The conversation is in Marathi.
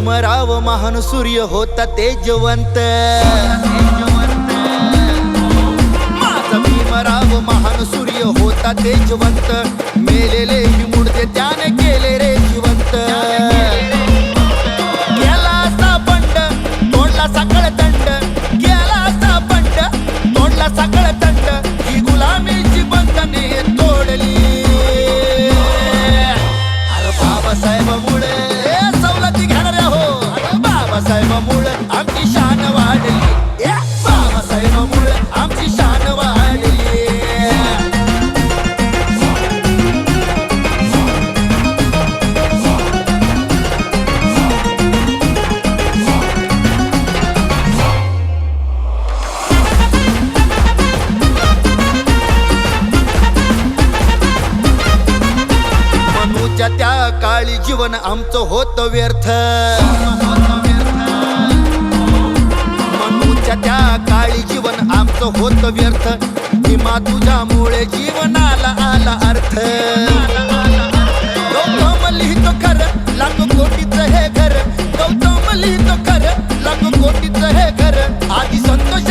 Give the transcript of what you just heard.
भीमराव महान सूर्य होता तेजवंत, माझा भीमराव महान सूर्य होता तेजवंत, मेलेले ही मुडदे त्याने केले रे जिवंत. गेला असा बंड तोडला सकळ दंड, गेला असा बंड तोडला सकळ दंड, ही गुलामीची बंधने तोडली. अरे बाबासाहेबामुळे सवलती घेणाऱ्या हो, बाबासाहेबामुळे आमची शान वाढली, बाबासाहेबामुळे आमची शान वाढली. मनूच्या त्या काळी जीवन आमचं होतं व्यर्थ, मनूच्या त्या काळी जीवन आमचं होतं व्यर्थ, भीमा तुझ्यामुळे जीवनाला आला अर्थ. गौतम लिहितो खरं लाखो कोटीचं हे घर, गौतम लिहितो खरं लाखो कोटीचं हे घर, आधी संतोष